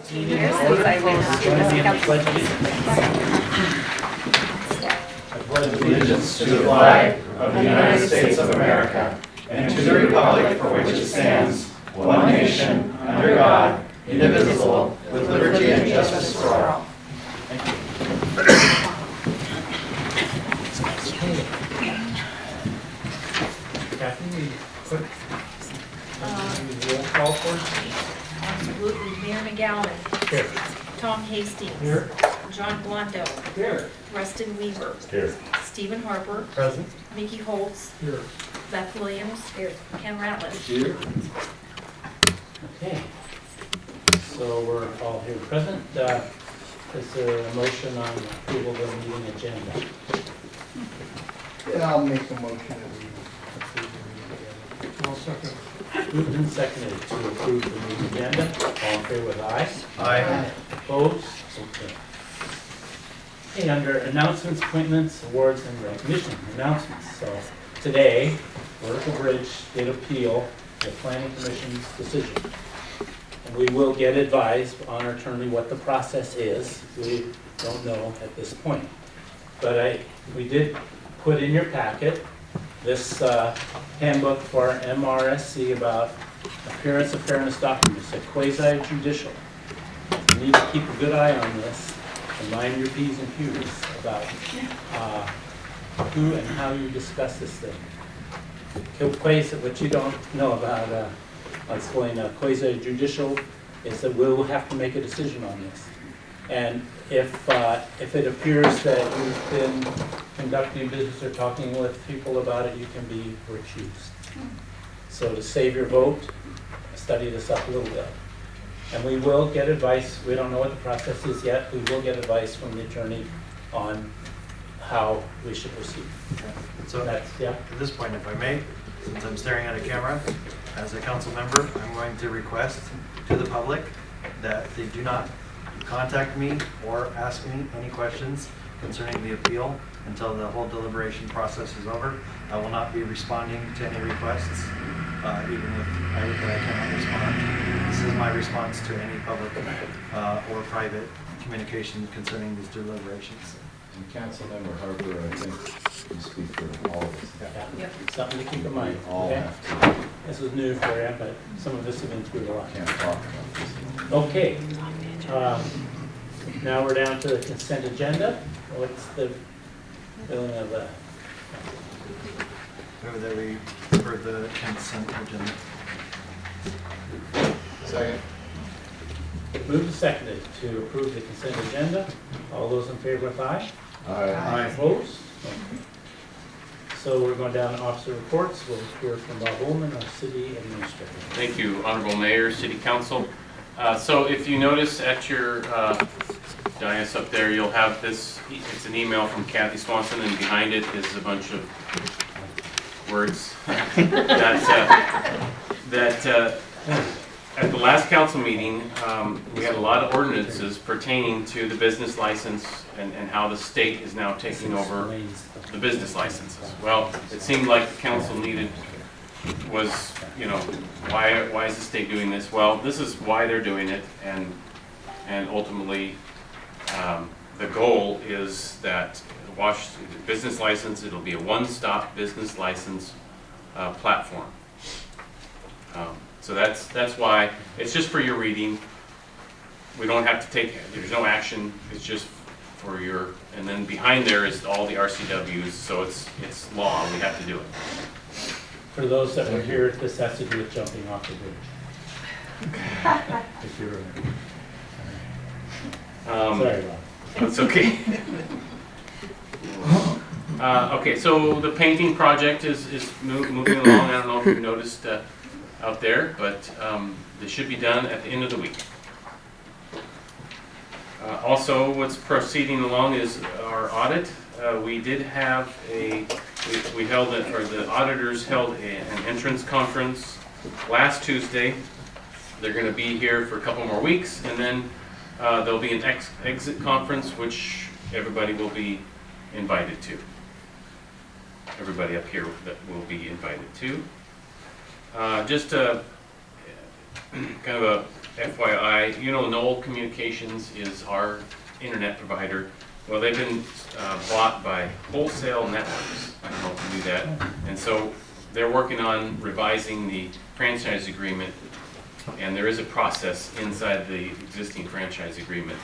14 years since I went to I pledge allegiance to the flag of the United States of America and to the republic for which it stands, one nation, under God, indivisible, with liberty and justice for all. Thank you. Kathy, quick. Roll call for Absolutely. Mayor McGowan. Here. Tom Hastings. Here. John Blanto. Here. Rustin Weaver. Here. Stephen Harper. Present. Mickey Holtz. Here. Beth Williams. Here. Ken Ratliff. Here. Okay. So we're all here present. Is there a motion on approval of the meeting agenda? Yeah, I'll make a motion that we approve the meeting agenda. I'll second. Moved and seconded to approve the meeting agenda. All in favor with aye? Aye. Opposed? Okay. Okay, under announcements, appointments, awards, and recognition. Announcements. So today, Vertical Bridge did appeal the Planning Commission's decision. And we will get advised on our attorney what the process is. We don't know at this point. But we did put in your packet this handbook for MRSC about appearance of fairness documents, a quasi-judicial. You need to keep a good eye on this and mind your P's and Q's about who and how you discuss this thing. What you don't know about, I'll explain, quasi-judicial is that we'll have to make a decision on this. And if it appears that you've been conducting business or talking with people about it, you can be recused. So to save your vote, study this up a little bit. And we will get advice. We don't know what the process is yet. We will get advice from the attorney on how we should proceed. So That's, yeah. at this point, if I may, since I'm staring at a camera, as a council member, I'm going to request to the public that they do not contact me or ask me any questions concerning the appeal until the whole deliberation process is over. I will not be responding to any requests, even if I cannot respond. This is my response to any public or private communication concerning these deliberations. And Councilmember Harper, I think you speak for all of us. Yep. Something to keep in mind. We all Okay? have to, This is new for you, but some of us have been through a lot. can't talk about this. Okay. Now we're down to the consent agenda. What's the feeling of that? Move that we for the consent agenda. Second. Moved and seconded to approve the consent agenda. All those in favor with aye? Aye. Opposed? Okay. So we're going down to officer reports. We'll hear from Bob Ullman, our city administrator. Thank you, Honorable Mayor, City Council. So if you notice at your dais up there, you'll have this, it's an email from Kathy Swanson, and behind it is a bunch of words that at the last council meeting, we had a lot of ordinances pertaining to the business license and how the state is now taking over the business licenses. Well, it seemed like the council was, you know, why is the state doing this? Well, this is why they're doing it, and ultimately, the goal is that business license, it'll be a one-stop business license platform. So that's why, it's just for your reading. We don't have to take, there's no action, it's just for your, and then behind there is all the RCWs, so it's law, we have to do it. For those that were here, this has to do with jumping off the bridge. If you remember. Sorry, Bob. That's okay. Okay, so the painting project is moving along. I don't know if you've noticed out there, but they should be done at the end of the week. Also, what's proceeding along is our audit. We did have we held it, or the auditors held an entrance conference last Tuesday. They're going to be here for a couple more weeks, and then there'll be an exit conference, which everybody will be invited to. Everybody up here that will be invited to. Just kind of FYI, you know, Knoll Communications is our internet provider. Well, they've been bought by Wholesale Networks. I don't know if you knew that. And so they're working on revising the franchise agreement, and there is a process inside the existing franchise agreement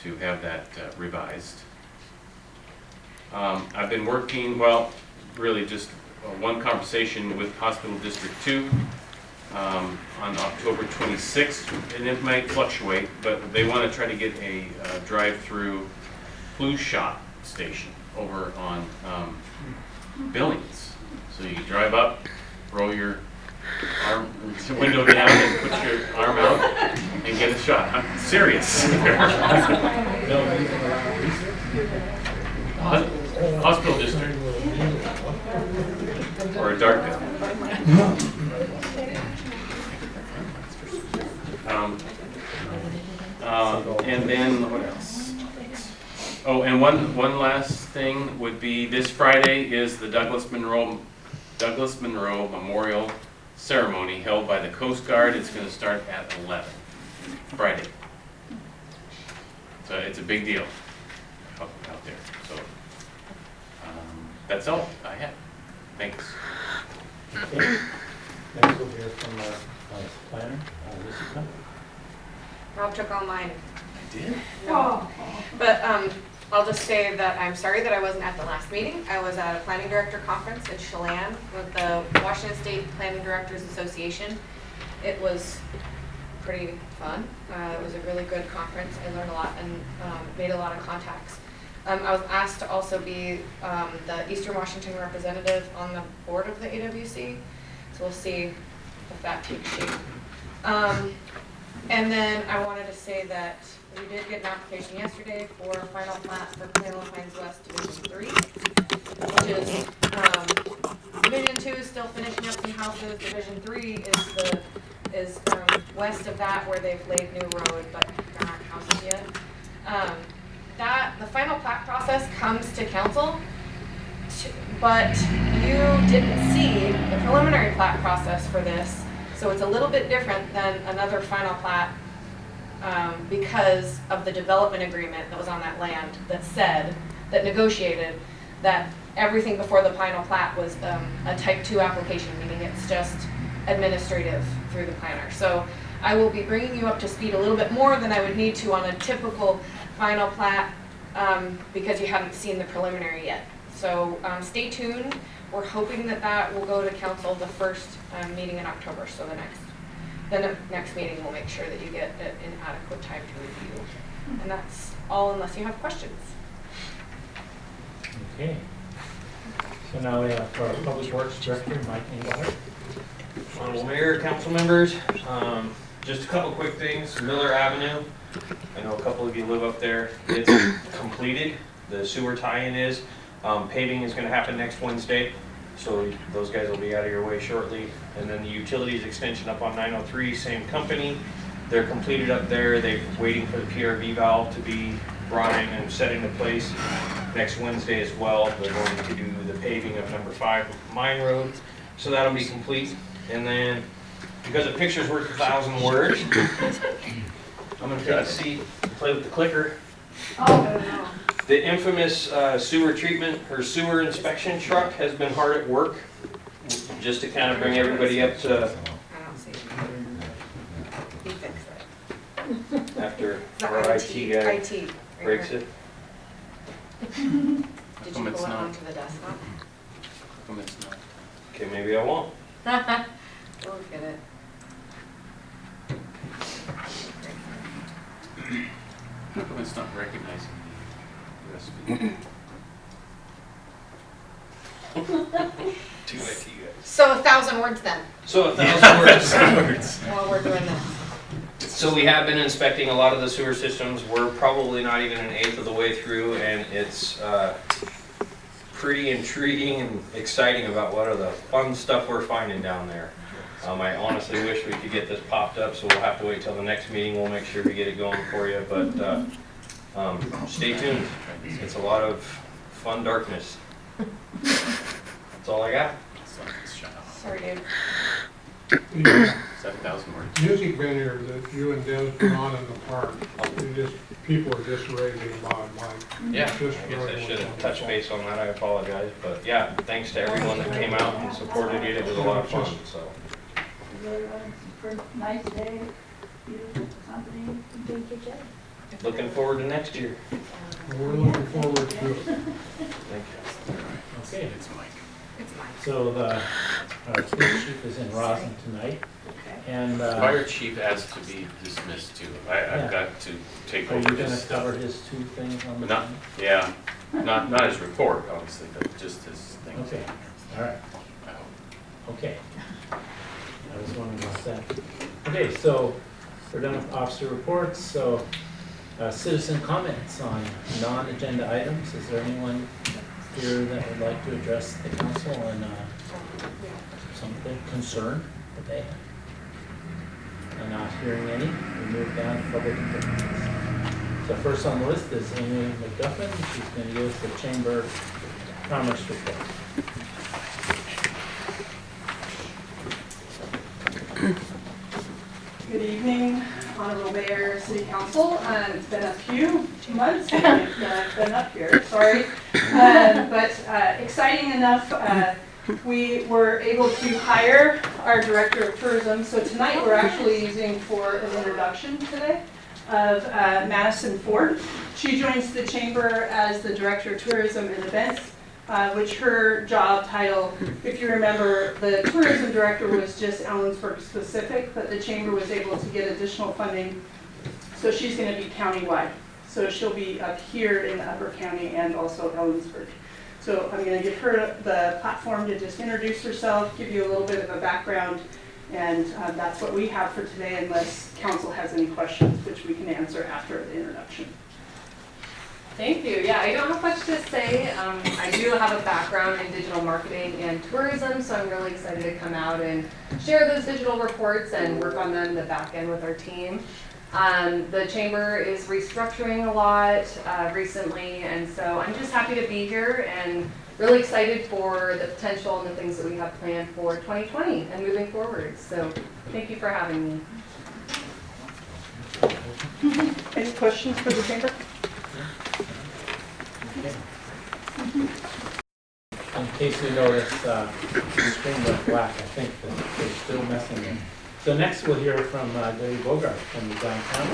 to have that revised. I've been working, well, really just one conversation with Hospital District 2 on October 26th, and it might fluctuate, but they want to try to get a drive-through flu shot station over on Billings. So you drive up, roll your window down and put your arm out and get a shot. I'm serious. Hospital District. Or a Darkville. And then what else? Oh, and one last thing would be this Friday is the Douglas Monroe Memorial Ceremony held by the Coast Guard. It's going to start at 11 Friday. So it's a big deal out there. So that's all I have. Thanks. Okay. Next we'll hear from our planner, Jessica. Rob took all mine. I did? No. But I'll just say that I'm sorry that I wasn't at the last meeting. I was at a planning director conference in Chelan with the Washington State Planning Directors Association. It was pretty fun. It was a really good conference. I learned a lot and made a lot of contacts. I was asked to also be the Eastern Washington representative on the board of the AWC. So we'll see if that takes shape. And then I wanted to say that we did get an application yesterday for a final plat for Cle Elum West Division 3, which is Division 2 is still finishing up some houses. Division 3 is west of that where they've laid new road, but there aren't houses yet. The final plat process comes to council, but you didn't see the preliminary plat process for this, so it's a little bit different than another final plat because of the development agreement that was on that land that negotiated that everything before the final plat was a type 2 application, meaning it's just administrative through the planner. So I will be bringing you up to speed a little bit more than I would need to on a typical final plat because you haven't seen the preliminary yet. So stay tuned. We're hoping that will go to council the first meeting in October. So the next meeting we'll make sure that you get an adequate time to review. And that's all unless you have questions. Okay. So now we have our Public Works Director, Mike Engelhardt. Honorable Mayor, council members, just a couple quick things. Miller Avenue, I know a couple of you live up there. It's completed. The sewer tie-in is. Paving is going to happen next Wednesday, so those guys will be out of your way shortly. And then the utilities extension up on 903, same company. They're completed up there. They're waiting for the PRV valve to be brought in and set into place next Wednesday as well. They're going to do the paving of number 5 Mine Road, so that'll be complete. And then, because a picture's worth 1,000 words, I'm going to take a seat and play with the clicker. Oh, no. The infamous sewer treatment or sewer inspection truck has been hard at work, just to kind of bring everybody up to I don't see it. He fixed it. after The our IT guy IT. right breaks here. it. Did come you it's pull it not? onto the desktop? How come it's not? Okay, maybe I won't. We'll get it. How come it's not recognizing the USB? Two IT guys. So 1,000 words then, So 1,000 words. while we're doing this. So we have been inspecting a lot of the sewer systems. We're probably not even an eighth of the way through, and it's pretty intriguing and exciting about what are the fun stuff we're finding down there. I honestly wish we could get this popped up, so we'll have to wait till the next meeting. We'll make sure we get it going for you, but stay tuned. It's a lot of fun darkness. That's all I got. It's like it's shut off. Sorry, dude. 7,000 words. Music venue that you and Deb put on in the park, people are just raving about it, Mike. Yeah, I Just guess I really should have wonderful. touched base on that, I apologize, but yeah, thanks to everyone that came out and supported it, it was a lot of fun, so. Really was a nice day, beautiful company, did your job. Looking forward to next year. We're looking forward to it. Thank you. Okay, It's mine. so the police chief is in Roslyn tonight, and Fire chief asked to be dismissed too. Yeah. I've got to take are you over gonna his cover stuff. his 2 things on the? But not, yeah, not his report, obviously, but just his things. Okay, all right, I hope. okay. I was wondering about that. Okay, so we're done with officer reports, so citizen comments on non-agenda items. Is there anyone here that would like to address the council on something, concern that they have? I'm not hearing any. We move down to public interventions. So first on the list is Amy McGuffin. She's going to give us the Chamber Commerce report. Good evening, Honorable Mayor, City Council. It's been a few months since I've been up here, sorry. But exciting enough, we were able to hire our Director of Tourism. So tonight we're actually using for an introduction today of Madison Ford. She joins the Chamber as the Director of Tourism and Events, which her job title, if you remember, the tourism director was just Ellensburg specific, but the chamber was able to get additional funding. So she's going to be countywide. So she'll be up here in the Upper County and also Ellensburg. So I'm going to give her the platform to just introduce herself, give you a little bit of a background, and that's what we have for today, unless council has any questions, which we can answer after the introduction. Thank you. Yeah, I don't have much to say. I do have a background in digital marketing and tourism, so I'm really excited to come out and share those digital reports and work on them in the back end with our team. The chamber is restructuring a lot recently, and so I'm just happy to be here and really excited for the potential and the things that we have planned for 2020 and moving forward. So thank you for having me. Any questions for the chamber? In case you notice, the screen went black. I think that they're still messing with. So next we'll hear from Debbie Bogart from the downtown.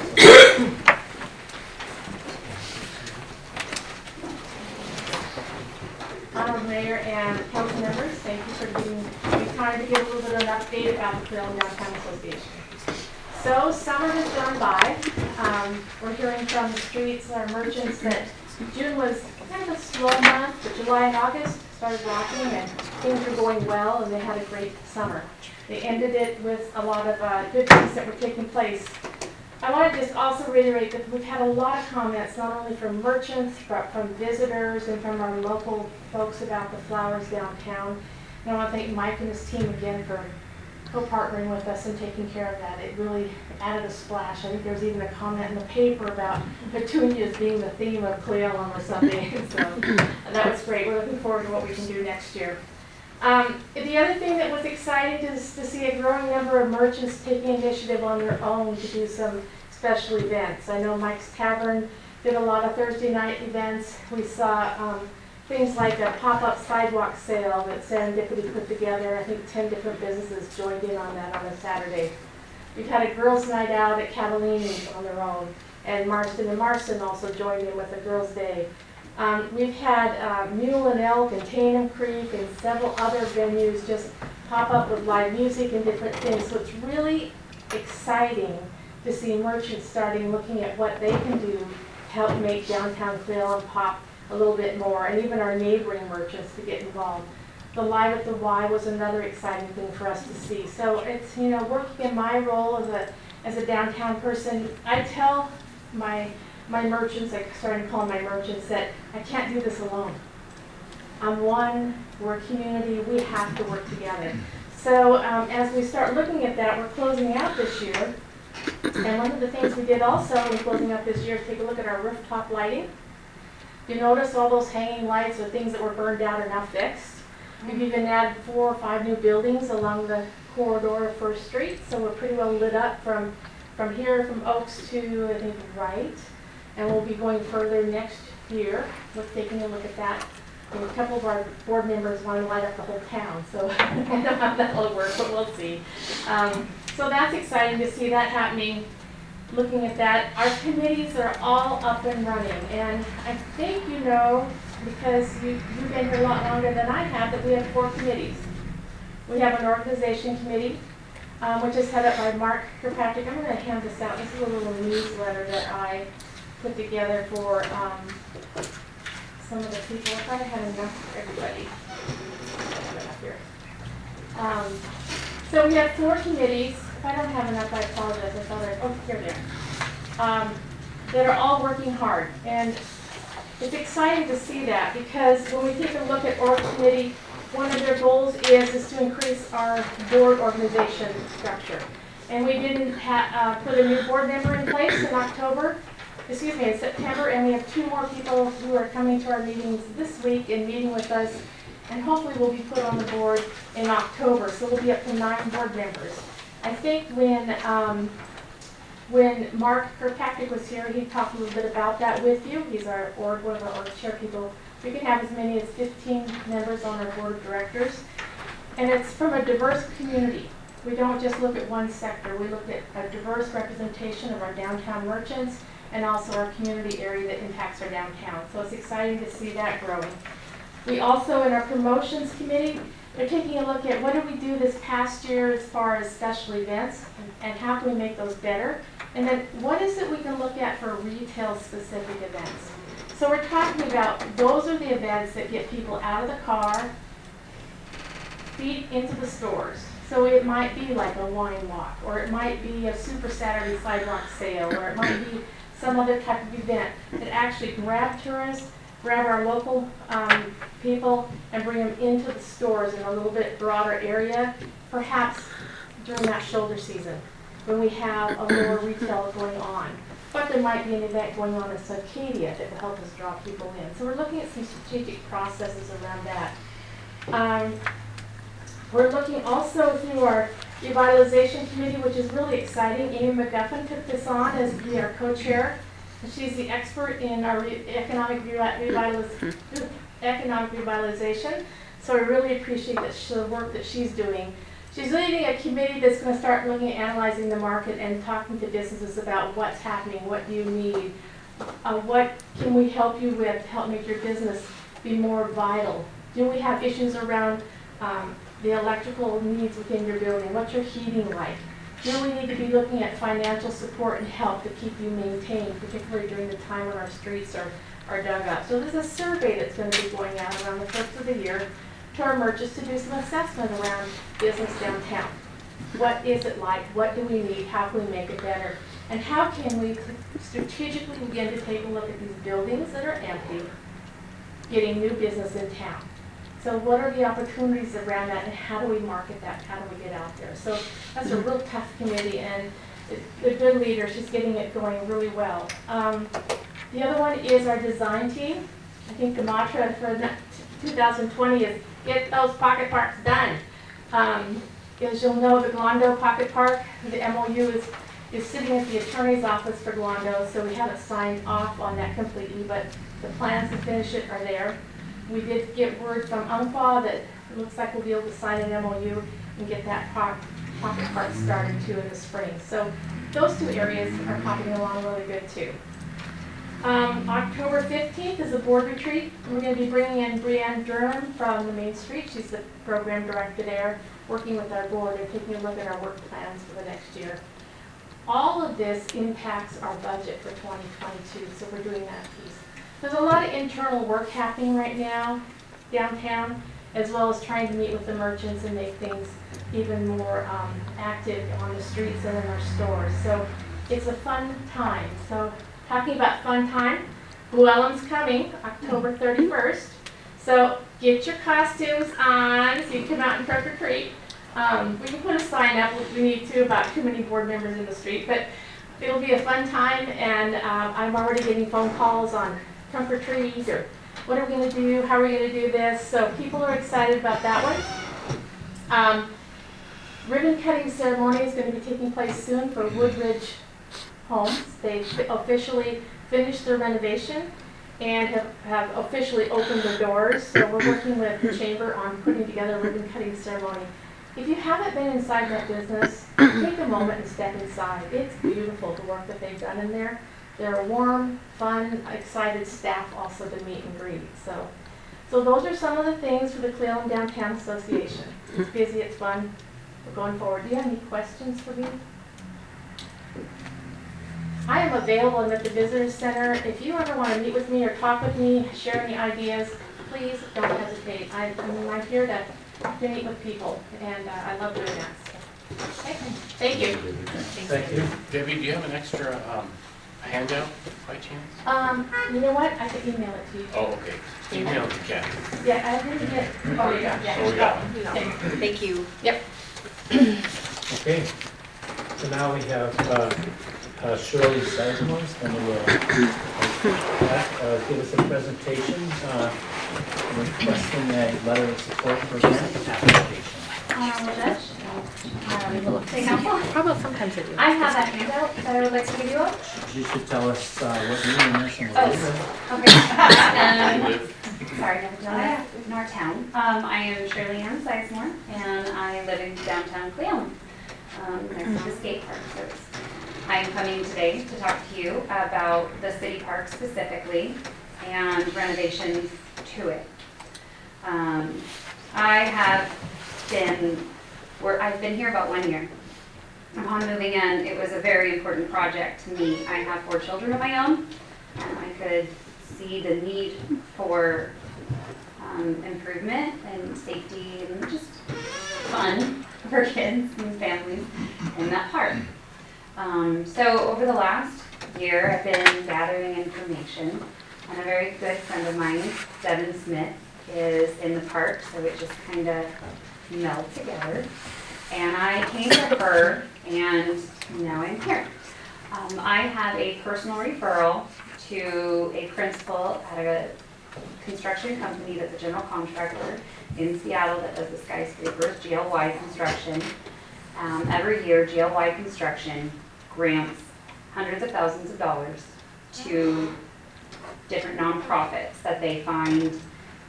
Honorable Mayor and council members, thank you for giving me time to give a little bit of an update about the Cle Elum Downtown Association. So summer has gone by. We're hearing from the streets and our merchants that June was kind of a slow month, but July and August started rocking and things were going well and they had a great summer. They ended it with a lot of good things that were taking place. I want to just also reiterate that we've had a lot of comments, not only from merchants, but from visitors and from our local folks about the flowers downtown. And I want to thank Mike and his team again for co-partnering with us and taking care of that. It really added a splash. I think there was even a comment in the paper about petunias being the theme of Cle Elum or something. So that was great. We're looking forward to what we can do next year. The other thing that was exciting is to see a growing number of merchants taking initiative on their own to do some special events. I know Mike's Tavern did a lot of Thursday night events. We saw things like a pop-up sidewalk sale that Serendipity put together. I think 10 different businesses joined in on that on a Saturday. We've had a girls' night out at Cavallini's on their own, and Marston and Marston also joined in with a girls' day. We've had Mule and Elk and Tainham Creek and several other venues just pop up with live music and different things. So it's really exciting to see merchants starting looking at what they can do to help make downtown Cle Elum pop a little bit more, and even our neighboring merchants to get involved. The Live at the Y was another exciting thing for us to see. So it's, you know, working in my role as a downtown person, I tell my merchants, I started to call my merchants, that I can't do this alone. I'm one, we're a community, we have to work together. So as we start looking at that, we're closing out this year. And one of the things we did also in closing out this year is take a look at our rooftop lighting. You notice all those hanging lights or things that were burned out are now fixed. We've even added 4 or 5 new buildings along the corridor of First Street, so we're pretty well lit up from here, from Oaks to, I think, Wright. And we'll be going further next year. We're taking a look at that. And a couple of our board members want to light up the whole town, so I don't know how that'll work, but we'll see. So that's exciting to see that happening. Looking at that, our committees are all up and running, and I think you know, because you've been here a lot longer than I have, that we have 4 committees. We have an organization committee, which is headed up by Mark Kirkpatrick. I'm going to hand this out. This is a little newsletter that I put together for some of the people. I thought I had enough for everybody. Up here. So we have 4 committees. If I don't have enough, I apologize. I thought here they are. That are all working hard. And it's exciting to see that, because when we take a look at org committee, one of their goals is to increase our board organization structure. And we didn't put a new board member in place in September, and we have 2 more people who are coming to our meetings this week and meeting with us, and hopefully will be put on the board in October, so we'll be up to 9 board members. I think when Mark Kirkpatrick was here, he talked a little bit about that with you. He's one of our org chair people. We can have as many as 15 members on our board of directors, and it's from a diverse community. We don't just look at one sector. We look at a diverse representation of our downtown merchants and also our community area that impacts our downtown. So it's exciting to see that growing. We also, in our promotions committee, they're taking a look at what did we do this past year as far as special events and how can we make those better. And then what is it we can look at for retail specific events. So we're talking about those are the events that get people out of the car, feet into the stores. So it might be like a wine walk, or it might be a Super Saturday sidewalk sale, or it might be some other type of event that actually grab tourists, grab our local people, and bring them into the stores in a little bit broader area, perhaps during that shoulder season when we have a lower retail going on. But there might be an event going on in Arcadia that will help us draw people in. So we're looking at some strategic processes around that. We're looking also through our revitalization committee, which is really exciting. Amy McGuffin took this on as our co-chair. She's the expert in our economic revitalization. So I really appreciate the work that she's doing. She's leading a committee that's going to start looking at analyzing the market and talking to businesses about what's happening, what do you need, what can we help you with to help make your business be more vital. Do we have issues around the electrical needs within your building? What's your heating like? Do we need to be looking at financial support and help to keep you maintained, particularly during the time when our streets are dug up? So there's a survey that's going to be going out around the first of the year to our merchants to do some assessment around business downtown. What is it like? What do we need? How can we make it better? And how can we strategically begin to take a look at these buildings that are empty, getting new business in town? So what are the opportunities around that, and how do we market that? How do we get out there? So that's a real tough committee, and a good leader. She's getting it going really well. The other one is our design team. I think the mantra for 2020 is get those pocket parks done. As you'll know, the Glondo Pocket Park, the MOU is sitting at the attorney's office for Glondo, so we haven't signed off on that completely, but the plans to finish it are there. We did get word from Umpqua that it looks like we'll be able to sign an MOU and get that pocket park started too in the spring. So those 2 areas are popping along really good too. October 15th is a board retreat. We're going to be bringing in Brianne Durham from the Main Street. She's the program director there, working with our board and taking a look at our work plans for the next year. All of this impacts our budget for 2022, so we're doing that piece. There's a lot of internal work happening right now downtown, as well as trying to meet with the merchants and make things even more active on the streets and in our stores. So it's a fun time. So talking about fun time, Cle Elum's coming October 31st. So get your costumes on so you can come out and trick or treat. We can put a sign up if we need to about too many board members in the street, but it'll be a fun time, and I'm already getting phone calls on trunk or treat, or what are we going to do, how are we going to do this, so people are excited about that one. ribbon cutting ceremony is going to be taking place soon for Woodridge Homes. They officially finished their renovation and have officially opened their doors. So we're working with the chamber on putting together a ribbon cutting ceremony. If you haven't been inside that business, take a moment and step inside. It's beautiful, the work that they've done in there. They're a warm, fun, excited staff also to meet and greet. So those are some of the things for the Cle Elum Downtown Association. It's busy, it's fun. We're going forward. Do you have any questions for me? I am available. I'm at the Visitors Center. If you ever want to meet with me or talk with me, share any ideas, please don't hesitate. I'm here to meet with people, and I love doing that. So. Okay. Thank you. Thank you. Debbie, do you have an extra handout by chance? You know what? I can email it to you. Oh, okay. Email it to Kathy. Yeah, I didn't get. Oh, yeah. Oh, we got one. Thank you. Yep. Okay, so now we have Shirley Sizemore is going to give us a presentation requesting a letter of support for grant application. Probably sometimes I do. I have that handout that I would like to give you all. You should tell us what you're in this and Oh, okay. Sorry, I live in our town. I am Shirley Ann Sizemore, and I live in downtown Cle Elum, next to the skate park. So I am coming today to talk to you about the city park specifically and renovations to it. I've been here about 1 year. Upon moving in, it was a very important project to me. I have 4 children of my own, and I could see the need for improvement and safety and just fun for kids and families in that park. So over the last year, I've been gathering information, and a very good friend of mine, Devin Smith, is in the park, so it just kind of melded together. And I came to her, and now I'm here. I have a personal referral to a principal at a construction company that's a general contractor in Seattle that does the skyscrapers, GLY Construction. Every year, GLY Construction grants hundreds of thousands of dollars to different nonprofits that they find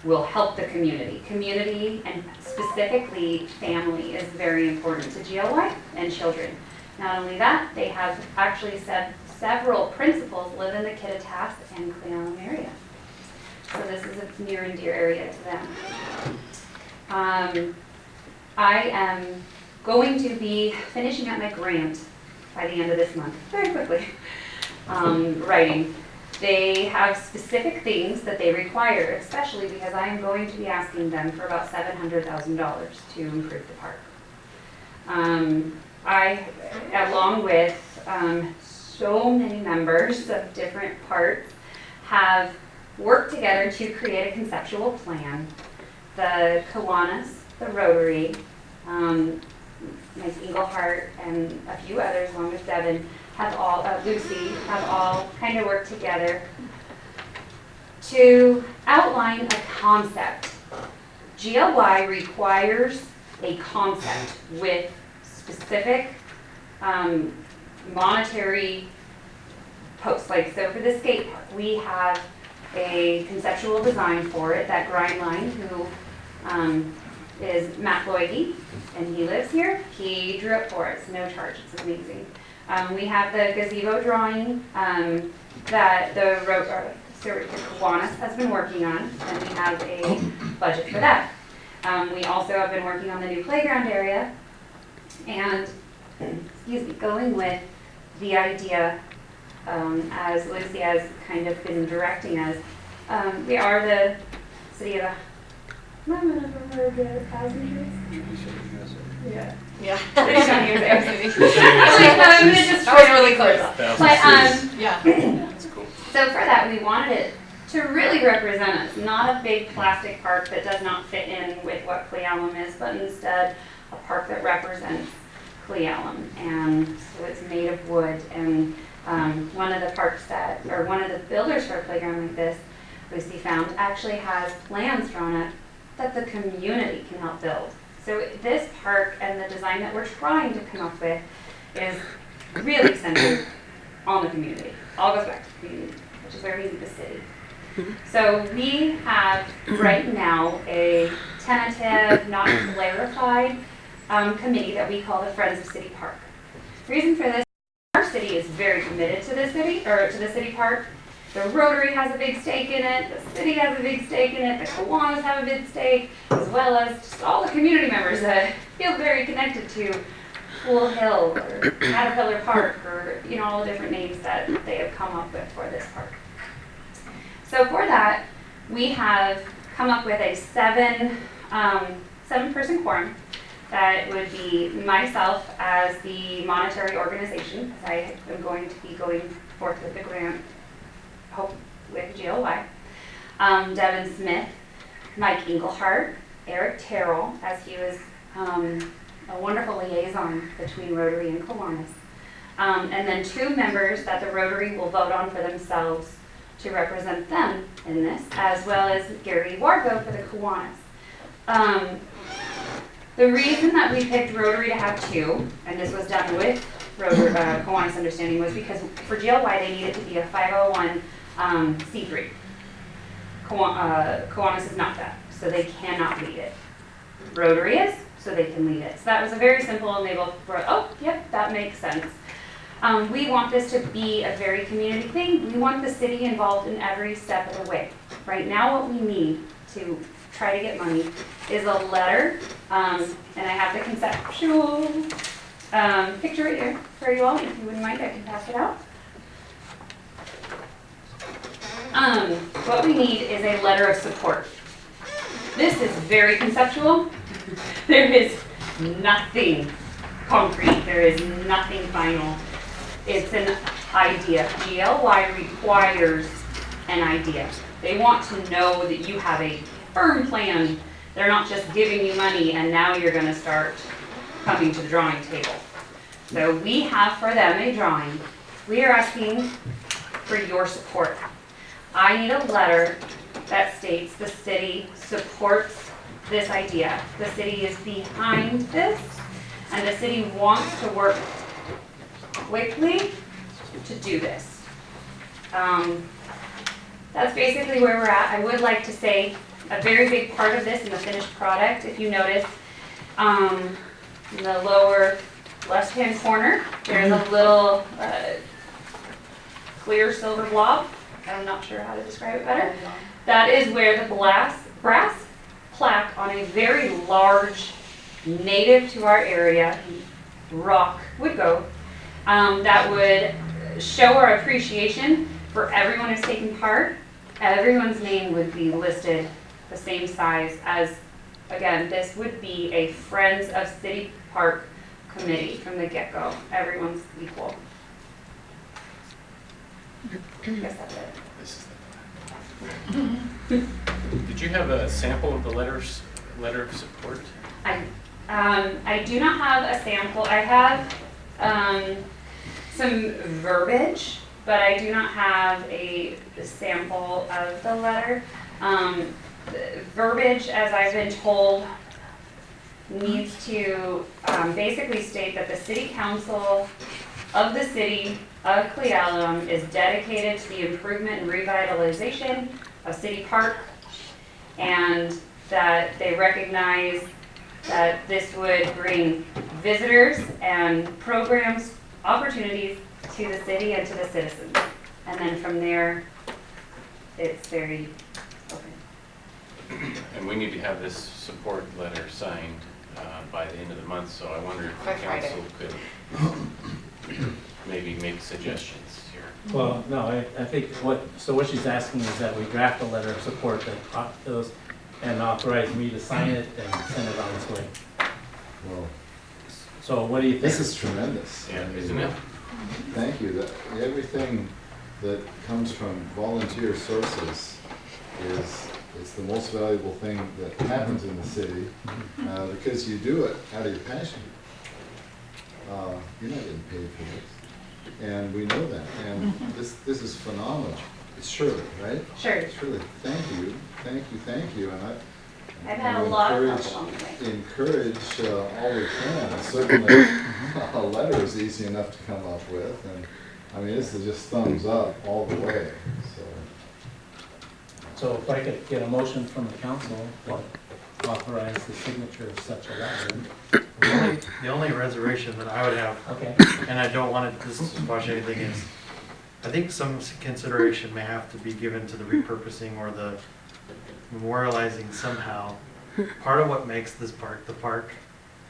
will help the community. Community and specifically family is very important to GLY and children. Not only that, they have actually several principals live in the Kittitas and Cle Elum area. So this is a near and dear area to them. I am going to be finishing up my grant by the end of this month, very quickly, writing. They have specific things that they require, especially because I am going to be asking them for about $700,000 to improve the park. I, along with so many members of different parts, have worked together to create a conceptual plan. The Kiwanis, the Rotary, Ms. Englehart, and a few others, along with Devin, have all, Lucy, have all kind of worked together to outline a concept. GLY requires a concept with specific monetary posts. Like, so for the skate park, we have a conceptual design for it that Grindline, who is Matt Loigy, and he lives here, he drew it for us, no charge, it's amazing. We have the gazebo drawing that the Kiwanis has been working on, and we have a budget for that. We also have been working on the new playground area, and going with the idea, as Lucy has kind of been directing us, we are the city of I'm going to remember the 1,000 trees. Yeah. Yeah. I'm going to just try really close. But yeah. That's cool. So for that, we wanted it to really represent us, not a big plastic park that does not fit in with what Cle Elum is, but instead a park that represents Cle Elum. And so it's made of wood. And one of the builders for a playground like this, Lucy found, actually has plans drawn up that the community can help build. So this park and the design that we're trying to come up with is really centered on the community. All goes back to the community, which is where we need the city. So we have right now a tentative, not clarified committee that we call the Friends of City Park. Reason for this, our city is very committed to the city, or to the city park. The Rotary has a big stake in it, the city has a big stake in it, the Kiwanis have a big stake, as well as just all the community members that feel very connected to Pool Hill or Caterpillar Park, or all the different names that they have come up with for this park. So for that, we have come up with a seven-person quorum that would be myself as the monetary organization, because I am going to be going forth with the grant, hope with GLY, Devin Smith, Mike Engelhardt, Eric Terrell, as he was a wonderful liaison between Rotary and Kiwanis, and then 2 members that the Rotary will vote on for themselves to represent them in this, as well as Gary Wargo for the Kiwanis. The reason that we picked Rotary to have 2, and this was done with Rotary, Kiwanis understanding, was because for GLY they needed to be a 501c3. Kiwanis is not that, so they cannot lead it. Rotary is, so they can lead it. So that was a very simple, and they both wrote, oh, yep, that makes sense. We want this to be a very community thing. We want the city involved in every step of the way. Right now what we need to try to get money is a letter, and I have the conceptual picture right here for you all. If you wouldn't mind, I can pass it out. What we need is a letter of support. This is very conceptual. There is nothing concrete. There is nothing final. It's an idea. GLY requires an idea. They want to know that you have a firm plan. They're not just giving you money and now you're going to start coming to the drawing table. So we have for them a drawing. We are asking for your support. I need a letter that states the city supports this idea. The city is behind this, and the city wants to work quickly to do this. That's basically where we're at. I would like to say a very big part of this in the finished product, if you notice, in the lower left-hand corner, there's a little clear silver blob. I'm not sure how to describe it better. That is where the brass plaque on a very large, native to our area, rock would go. That would show our appreciation for everyone who's taking part. Everyone's name would be listed the same size as, again, this would be a Friends of City Park committee from the get-go. Everyone's equal. I guess that's it. This is Did you have a sample of the letter of support? I do not have a sample. I have some verbiage, but I do not have a sample of the letter. The verbiage, as I've been told, needs to basically state that the city council of the city of Cle Elum is dedicated to the improvement and revitalization of City Park, and that they recognize that this would bring visitors and programs, opportunities to the city and to the citizens. And then from there, it's very open. And we need to have this support letter signed by the end of the month, so I wonder if the By Friday. council could maybe make suggestions here. Well, no, I think what she's asking is that we draft a letter of support that goes and authorize me to sign it and send it on its way. Well, So what do you think? this is tremendous. Yeah, isn't it? Thank you. Everything that comes from volunteer sources is the most valuable thing that happens in the city, because you do it out of your passion. You're not getting paid for this, and we know that. And this is phenomenal. It's Shirley, right? Sure. Shirley, thank you, thank you, thank you. And I've had a And lot of encourage- help along the way. Encourage all we can. Certainly, a letter is easy enough to come up with, and, I mean, this is just thumbs up all the way, so. So if I could get a motion from the council to authorize the signature of such a letter. The only reservation that I would have, Okay. and I don't want to squash anything, is I think some consideration may have to be given to the repurposing or the memorializing somehow. Part of what makes this park the park,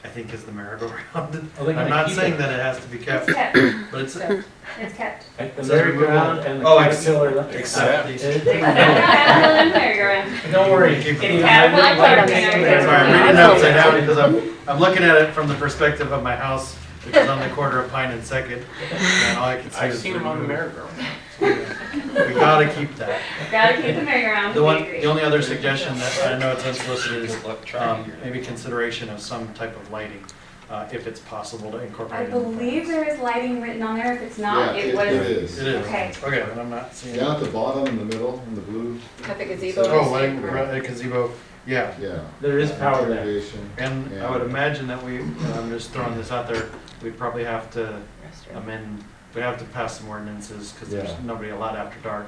I think, is the merry-go-round. Are they gonna I'm not keep saying it? that it has to be kept, It's kept. but it's, It's kept. Like the It says merry-go-round removal. and the Oh, caterpillar. except. Caterpillar and merry-go-round. Don't worry. Keep it. It's caterpillar, and Sorry, merry-go-round. I'm reading it upside down because I'm looking at it from the perspective of my house, which is on the corner of Pine and Second, and all I can see I've is seen them on the remove. merry-go-round. We gotta keep that. Gotta keep the merry-go-round. The only other suggestion that I know it's unsolicited is maybe consideration of some type of lighting, if it's possible to I incorporate. in the believe plans. there is lighting written on there. If it's not, Yeah, it was. It is. It is. Okay. Okay, then I'm not seeing. Down at the bottom, in the middle, in the blue, At the gazebo. Oh, lighting, a gazebo, yeah. yeah. There is power there. Irrigation. And I would imagine that I'm just throwing this out there, we'd probably have to amend, we have to pass some ordinances, because there's Yeah. nobody allowed after dark.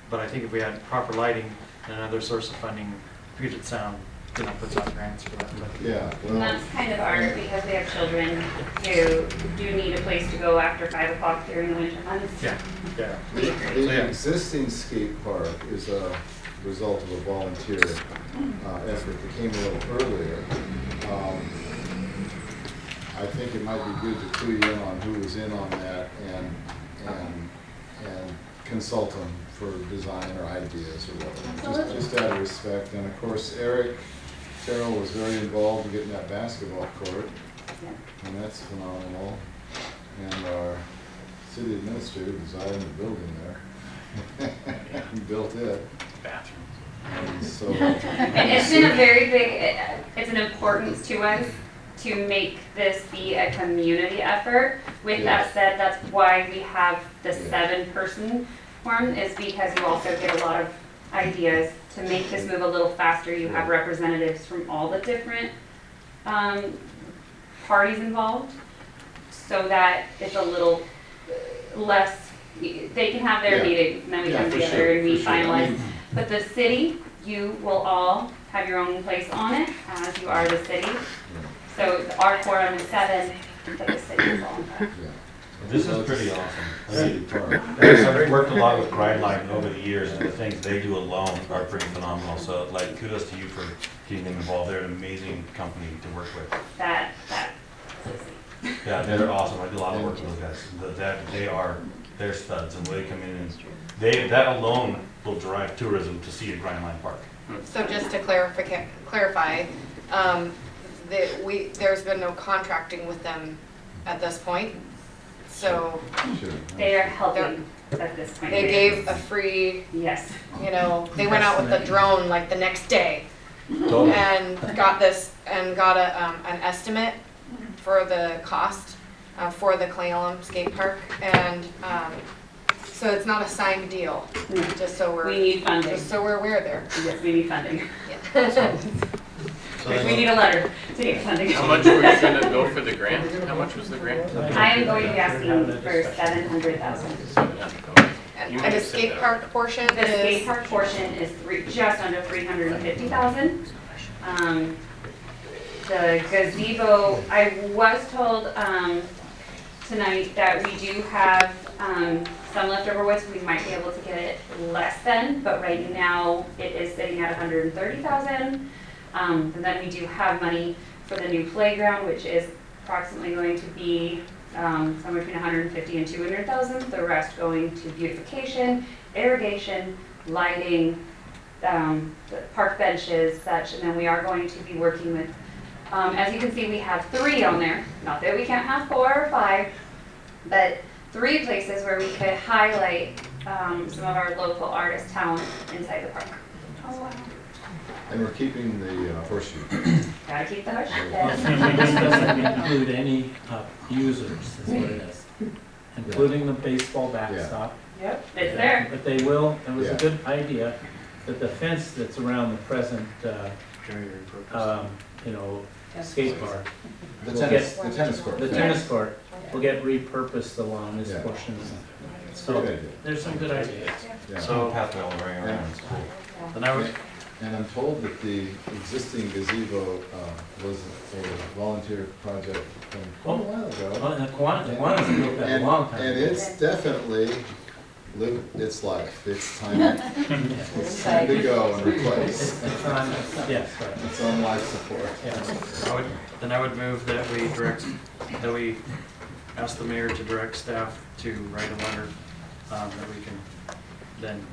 But I think if we had proper lighting and another source of funding, Puget Sound, puts out grants for that. Yeah, And well, that's kind of our, because we have children who do need a place to go after 5 o'clock during the winter months. Yeah, yeah. the existing skate park is a result of a volunteer effort that came a little earlier. I think it might be good to clue you in on who was in on that and consult them for design or ideas or whatever, just out of respect. And of course, Eric Terrell was very involved in getting that basketball court, and that's phenomenal. And our city administrator designed the building there, and built it. Bathroom. And so, And it's been a very big, it's an importance to us to make this be a community effort. With that said, that's why we have the 7-person forum, is because you also get a lot of ideas to make this move a little faster. You have representatives from all the different parties involved, so that it's a little less, they can have their meetings and then we come together and we finalize. But the city, you will all have your own place on it, as you are the city. So our quorum is 7, but the city is all. This is pretty awesome. city park. I've worked a lot with Line over the years, and the things they do alone are pretty phenomenal. So, like, kudos to you for getting them involved. They're an amazing company to work with. That Yeah, they're awesome. I do a lot of work with those guys. They're studs, and they come in and that alone will drive tourism to see a Line Park. So just to clarify, there's been no contracting with them at this point. So they are helping at this point. they gave a free, yes, they went out with the drone like the next day and got an estimate for the cost for the Cle Elum skate park, and so it's not a signed deal. Just so we need funding. Just so we're aware there. Yes, we need funding. Yeah. We need a letter to get funding. How much were you gonna go for the grant? How much was the grant? I am going to be asking for 700,000. And the skate park portion The skate park portion is just under 350,000. The gazebo, I was told tonight that we do have some leftover wood, so we might be able to get it less than, but right now it is sitting at 130,000. And then we do have money for the new playground, which is approximately going to be somewhere between 150 and 200,000. The rest going to beautification, irrigation, lighting, the park benches, such. And then we are going to be working with, as you can see, we have 3 on there. Not that we can't have 4 or 5, but 3 places where we could highlight some of our local artist talent inside the park. Oh, wow. And we're keeping the horseshoe. Gotta keep the horseshoe. And this doesn't include any users, is what it is, including the baseball backstop. Yep, it's there. But they will, it was a good idea, that the fence that's around the present you know, skate park. The We'll tennis, get- the tennis court. The tennis court will get repurposed along this Yeah. portion. Good So idea. there's some good ideas. Yeah. So- Pathway all the way around, it's cool. Then I would, And I'm told that the existing gazebo was a volunteer project from quite a while ago. Well, and the Kiwanis built that a long time And ago. it's definitely lived its life. It's time, it's time to go and replace. It's on, yes, right. It's on life support. Yeah. I would move that we ask the mayor to direct staff to write a letter that we can then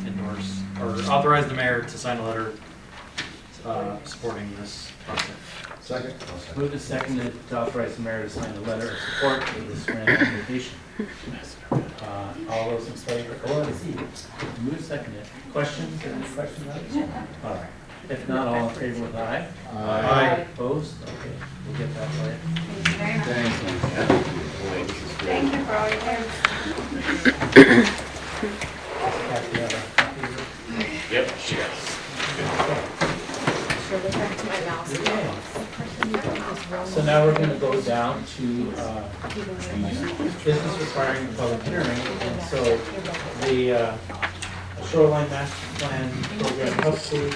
endorse, or authorize the mayor to sign a letter supporting this project. Second? Move to second to authorize the mayor to sign a letter of support for this grant application. All those in favor, let's see, move seconded. Questions, any questions on it? All right. If not, all in favor with aye? Aye. Opposed? Okay, we'll get that right. Thank you very much. Thank you. Boy, this is great. Thank you for all your work. Kathy, you have a copy of it? Yep, she does. So now we're gonna go down to, business requiring a public hearing, and so the, shoreline master plan program update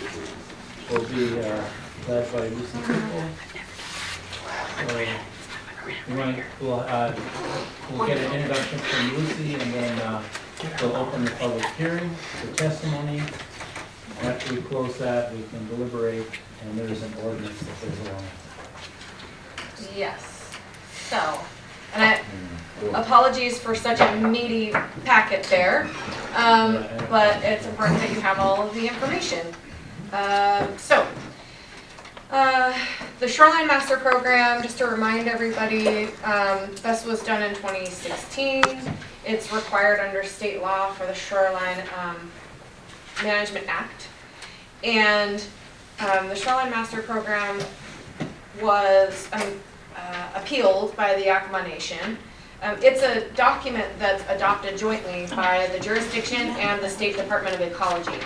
will be, led by Lucy Cooper. We'll get an introduction from Lucy, and then, we'll open the public hearing for testimony. After we close that, we can deliberate, and there's an ordinance that goes along with Yes. So, and I, apologies for such a meaty packet there, but it's important that you have all of the information. The Shoreline Master Program, just to remind everybody, this was done in 2016. It's required under state law for the Shoreline Management Act. And the Shoreline Master Program was appealed by the Yakama Nation. It's a document that's adopted jointly by the jurisdiction and the State Department of Ecology.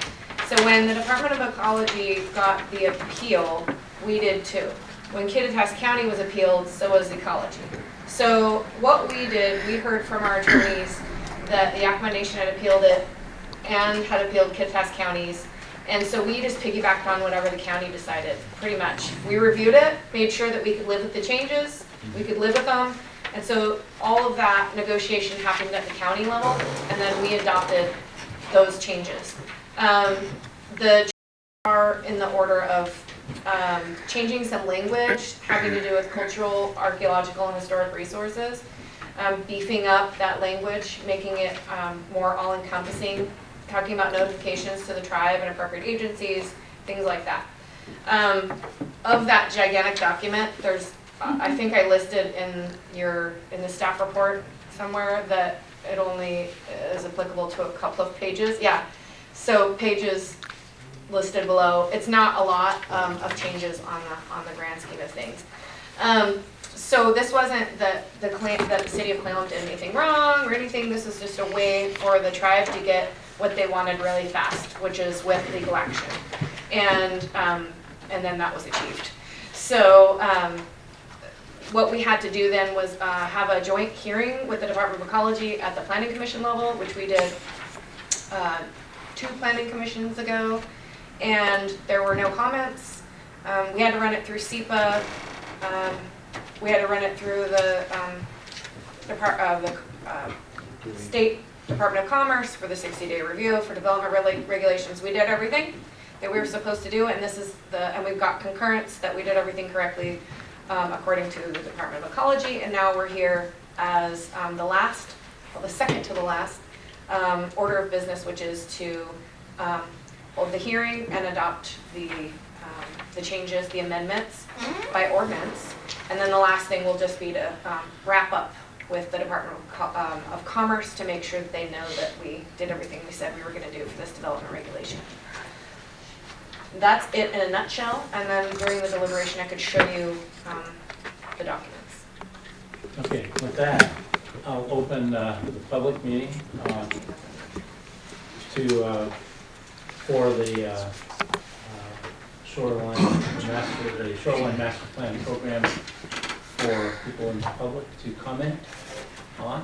So when the Department of Ecology got the appeal, we did too. When Kittitas County was appealed, so was Ecology. So what we did, we heard from our attorneys that the Yakama Nation had appealed it and had appealed Kittitas County's. And so we just piggybacked on whatever the county decided, pretty much. We reviewed it, made sure that we could live with the changes, we could live with them. And so all of that negotiation happened at the county level, and then we adopted those changes. The changes are in the order of changing some language having to do with cultural, archaeological, and historic resources, beefing up that language, making it more all-encompassing, talking about notifications to the tribe and appropriate agencies, things like that. Of that gigantic document, there's, I think I listed in the staff report somewhere that it only is applicable to a couple of pages. Yeah, so pages listed below. It's not a lot of changes on the grand scheme of things. So this wasn't that the city of Cle Elum did anything wrong or anything. This is just a way for the tribe to get what they wanted really fast, which is with legal action, and then that was achieved. So what we had to do then was have a joint hearing with the Department of Ecology at the Planning Commission level, which we did 2 planning commissions ago, and there were no comments. We had to run it through SEPA. We had to run it through the State Department of Commerce for the 60-day review for development regulations. We did everything that we were supposed to do, and and we've got concurrence that we did everything correctly according to the Department of Ecology. And now we're here as the second to the last order of business, which is to hold the hearing and adopt the changes, the amendments by ordinance. And then the last thing will just be to wrap up with the Department of Commerce to make sure that they know that we did everything we said we were going to do for this development regulation. That's it in a nutshell, and then during the deliberation I could show you the documents. Okay, with that, I'll open the public meeting for the the shoreline master plan program for people in the public to comment on.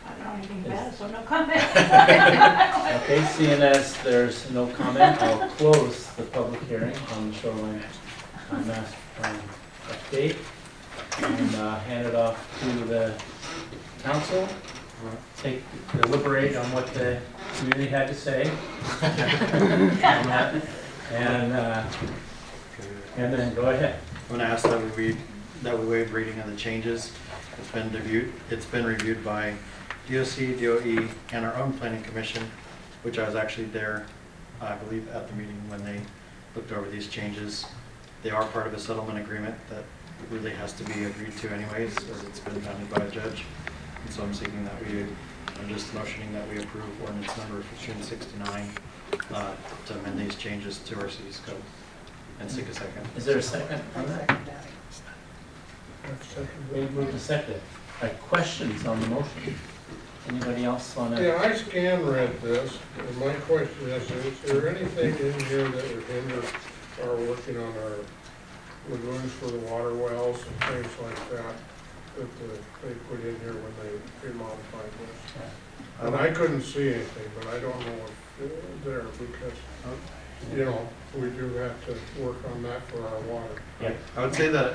I don't know anything about it, so no comment. Okay, seeing as there's no comment, I'll close the public hearing on the shoreline master plan update and hand it off to the council. Deliberate on what the community had to say. And then go ahead. I'm gonna ask that we waive reading of the changes. It's been reviewed by DOC, DOE, and our own planning commission, which I was actually there, I believe, at the meeting when they looked over these changes. They are part of a settlement agreement that really has to be agreed to anyways, as it's been founded by a judge. And so I'm just motioning that we approve ordinance number 1569 to amend these changes to our city's code. And seek a second. Is there a second on that? We move to second. Questions on the motion? Anybody else want to? Yeah, I scan read this, and my question is there anything in here that would hinder our working on our lagoons for the water wells and things like that, that they put in here when they modified this? And I couldn't see anything, but I don't know what's there because, you know, we do have to work on that for our water. Yeah. I would say that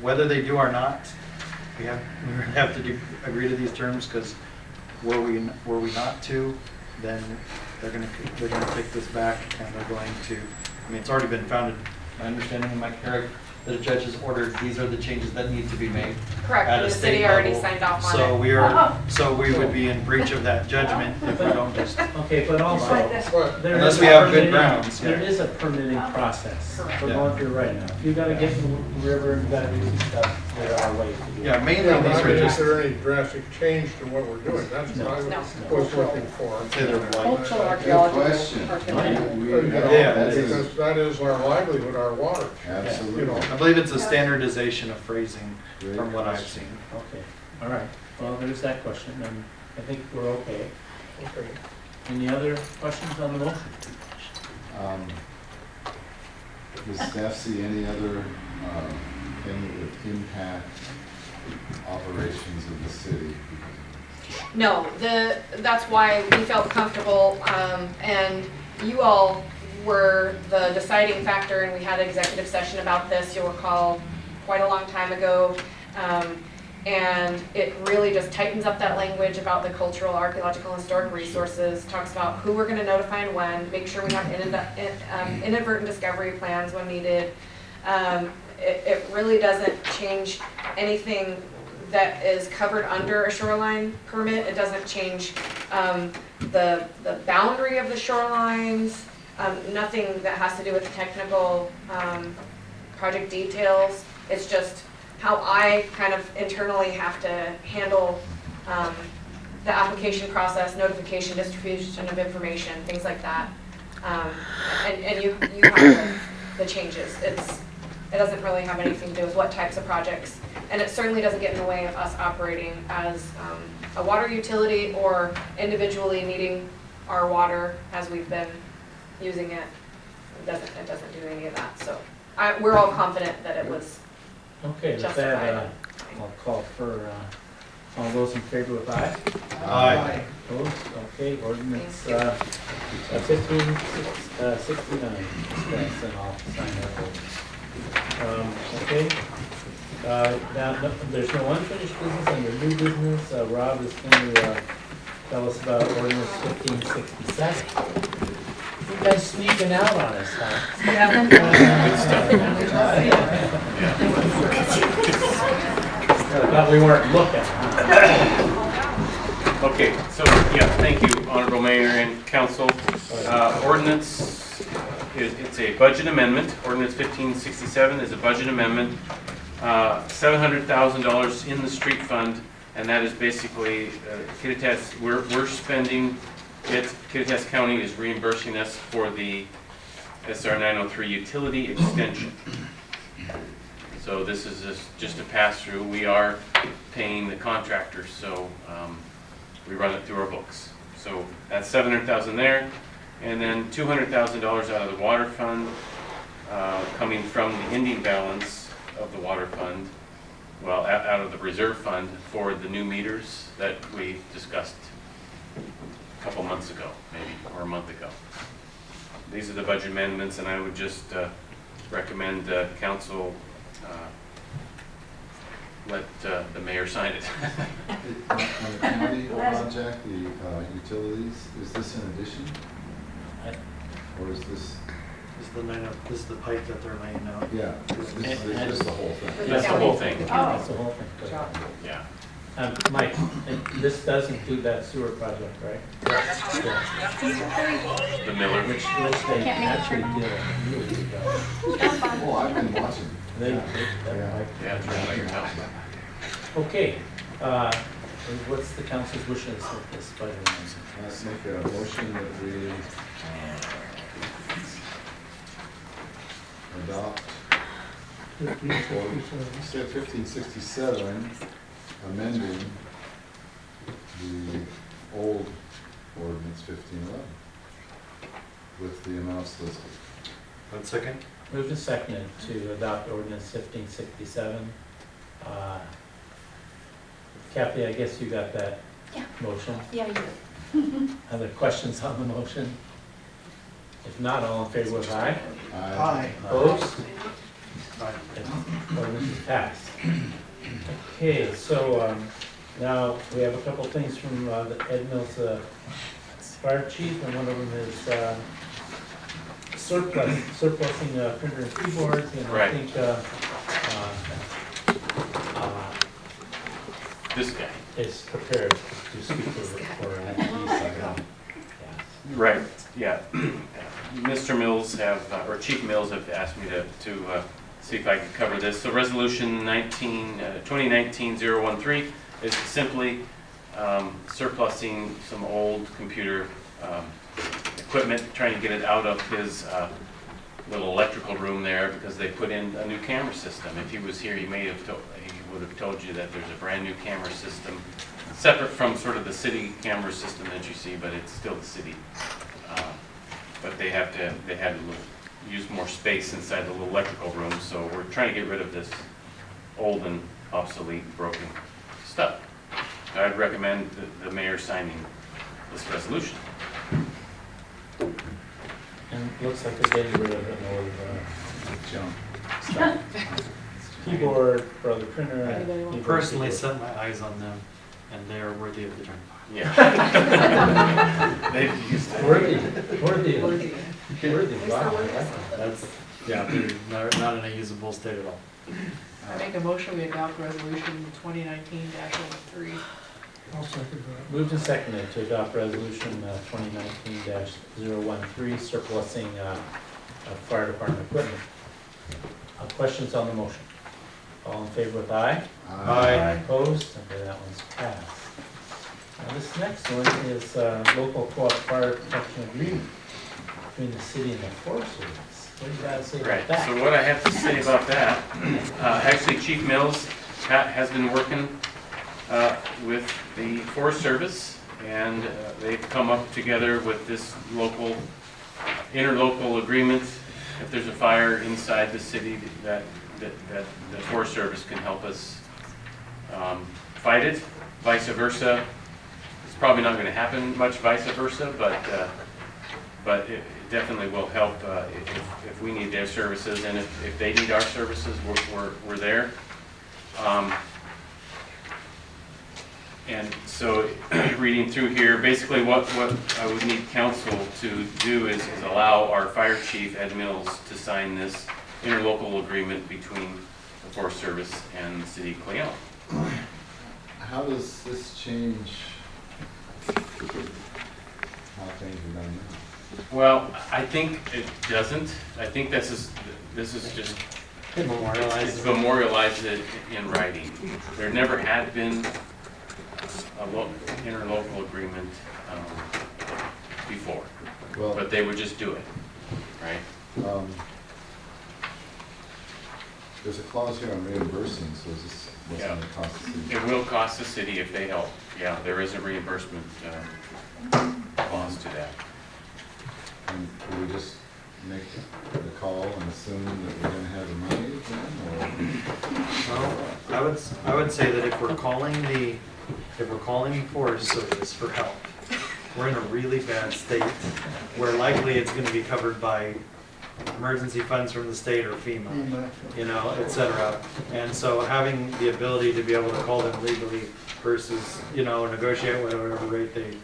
whether they do or not, we have to agree to these terms, because were we not to, then they're gonna take this back and they're going to, I mean, it's already been founded, my understanding of my character, that a judge has ordered, these are the changes that need to be made. Correct, at and a the state city already level. signed off on So it. we would be in breach of that judgment if we don't just, Okay, but also, there unless is we a have good permitting- grounds. There is a permitting process. Correct. We're going through right now. If you gotta get in the river and you gotta do some stuff, there are ways to do it. Yeah, mainly Yeah, these but I are mean, is just, there any drastic change to what we're doing? That's what I No. was looking for. say they're white. Good question. Yeah, Because that is our livelihood, our water. Absolutely. You know. I believe it's a standardization of phrasing Great from what I've question. seen. Okay, all right. Well, there's that question, and I think we're okay. Okay. Any other questions on the motion? Does staff see any other thing that would impact operations of the city? No, that's why we felt comfortable, and you all were the deciding factor, and we had an executive session about this, you'll recall, quite a long time ago. And it really just tightens up that language about the cultural, archaeological, and historic resources, talks about who we're gonna notify and when, make sure we have inadvertent discovery plans when needed. It really doesn't change anything that is covered under a shoreline permit. It doesn't change the boundary of the shorelines, nothing that has to do with technical project details. It's just how I kind of internally have to handle the application process, notification, distribution of information, things like that. And you have the changes. It doesn't really have anything to do with what types of projects, and it certainly doesn't get in the way of us operating as a water utility or individually needing our water as we've been using it. It doesn't do any of that. So we're all confident that it was Okay, with justified. that, I'll call for all those in favor with aye. Aye. Opposed? Okay, ordinance 1569. Yes, and I'll sign that vote. Okay. Now, there's no unfinished business under new business. Rob is going to tell us about ordinance 1567. You guys sneaking out on us, huh? Thought we weren't looking. Okay, so, yeah, thank you, Honorable Mayor and Council. Ordinance, it's a budget amendment. Ordinance 1567 is a budget amendment. $700,000 in the street fund, and that is basically, Kittitas, we're spending it, Kittitas County is reimbursing us for the SR 903 utility extension. So this is just a pass-through. We are paying the contractors, so we run it through our books. So that's $700,000 there. And then $200,000 out of the water fund, coming from the ending balance of the water fund, well, out of the reserve fund for the new meters that we discussed a couple months ago, maybe, or a month ago. These are the budget amendments, and I would just recommend council let the mayor sign it. On the county project, the utilities, is this in addition? Or is this, This is the pipe that they're laying out. yeah, this is the whole thing? That's the whole thing, That's the whole thing. yeah. Mike, and this does include that sewer project, right? The Miller. Which they actually did a year ago. Oh, I've been watching. Yeah. Yeah, it's right by your house. Okay, what's the council's wishes with this budget? Let's make a motion that we adopt or say 1567, amending the old ordinance 1511 with the amounts listed. 1 second. Moved and seconded to adopt ordinance 1567. Kathy, I guess you got that Yeah. motion. Yeah, you do. Other questions on the motion? If not, all in favor with aye. Aye. Opposed? Ordinance is passed. Okay, so now we have a couple things from the Ed Mills fire chief, and one of them is surplusing printer and keyboards, and I Right. think This guy. is prepared to speak for INTV. Right, yeah. Mr. Mills or Chief Mills have asked me to see if I could cover this. So resolution 2019-013 is simply surplusing some old computer equipment, trying to get it out of his little electrical room there because they put in a new camera system. If he was here, he would have told you that there's a brand new camera system, separate from sort of the city camera system that you see, but it's still the city. But they had to use more space inside the little electrical room, so we're trying to get rid of this old and obsolete, broken stuff. I'd recommend the mayor signing this resolution. And it looks like they're getting rid of an old Jump. stuff. Keyboard for the printer. and Personally keyboard. set my eyes on them, and they are worthy of the term. Yeah. They've used it. Worthy. Wow, I like that. That's, yeah, they're not in a usable state at all. I make a motion, we adopt resolution 2019-03. I'll second that. Moved and seconded to adopt resolution 2019-013, surplusing fire department equipment. Questions on the motion? All in favor with aye? Aye. Opposed? Okay, that one's passed. Now this next one is local co-op fire protection agreement between the city and the Forest Service. What do you guys say Right, about that? so what I have to say about that, actually Chief Mills has been working with the Forest Service, and they've come up together with this interlocal agreement. If there's a fire inside the city, that the Forest Service can help us fight it. Vice versa, it's probably not going to happen much vice versa, but it definitely will help if we need their services, and if they need our services, we're there. And so, reading through here, basically what I would need council to do is allow our fire chief, Ed Mills, to sign this interlocal agreement between the Forest Service and the city of Cle Elum. How does this change how things are done now? Well, I think it doesn't. I think this is just it's memorialized it in writing. There never had been a interlocal agreement before, Well, but they would just do it, right? there's a clause here on reimbursing, so is this what's Yeah. going to cost the city? It will cost the city if they help. Yeah, there is a reimbursement clause to that. And do we just make the call and assume that we're gonna have the money then, Well, I would say that if we're calling Forest Service for help, we're in a really bad state where likely it's gonna be covered by emergency funds from the state or FEMA, you know, et cetera. And so having the ability to be able to call them legally versus, you know, negotiate whatever rate they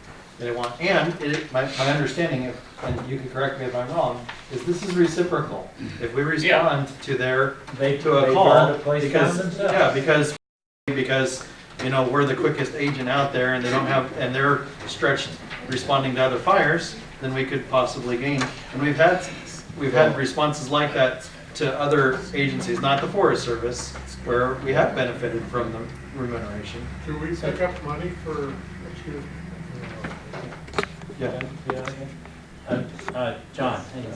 want. And my understanding, and you can correct me if I'm wrong, is this is reciprocal. If we respond to a call, because you know, we're the quickest agent out there and they're stretched responding to other fires, then we could possibly gain. And we've had responses like that to other agencies, not the Forest Service, where we have benefited from the remuneration. Do we pick up money for, excuse me? Yeah. John, hang on.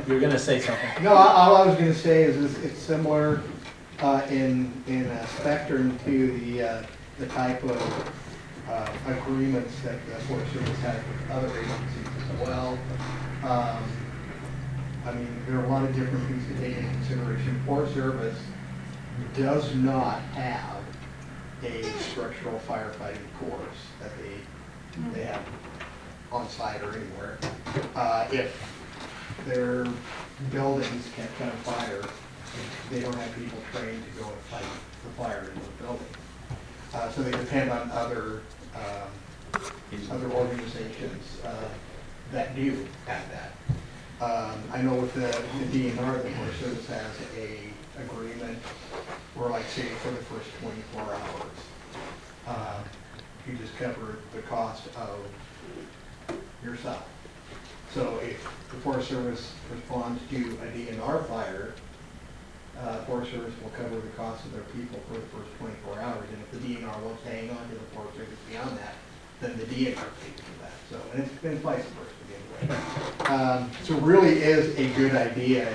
You were gonna say something. No, all I was gonna say is it's similar in a spectrum to the type of agreements that the Forest Service has with other agencies as well. I mean, there are a lot of different things to take into consideration. Forest Service does not have a structural firefighting course that they have on site or anywhere. If their buildings catch on fire, they don't have people trained to go and fight the fire in the building. So they depend on other organizations that do have that. I know with the DNR, the Forest Service has a agreement where, like, say, for the first 24 hours, you just cover the cost of yourself. So if the Forest Service responds to a DNR fire, Forest Service will cover the cost of their people for the first 24 hours. And if the DNR wants to hang on to the Forest Service beyond that, then the DNR pays for that. So, and it's been vice versa the other way. So it really is a good idea.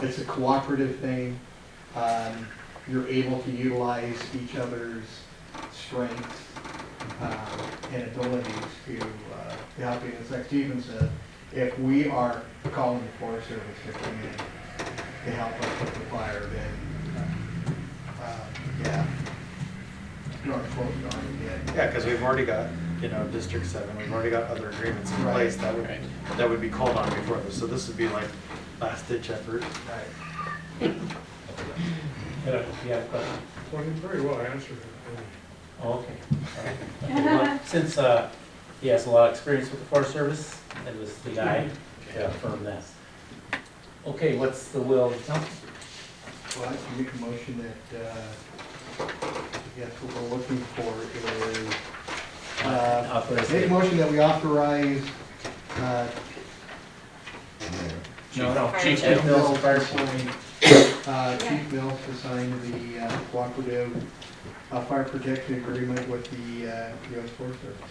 It's a cooperative thing. You're able to utilize each other's strengths and abilities to help you. It's like Stephen said, if we are calling the Forest Service to come in to help us with the fire, then yeah, drawing close on again. Yeah, because we've already got, you know, District 7, we've already got other agreements in place that would be called on before this. So this would be like last ditch effort. Right. You have a question? Well, you very well answered it. Oh, okay. Well, since he has a lot of experience with the Forest Service, that was the guy to affirm that. Okay, what's the will of the council? Well, I can make a motion that, I guess what we're looking for is, make a motion that we authorize, Chief Mills, Fire Chief Mills to sign the cooperative fire protection agreement with the U.S. Forest Service.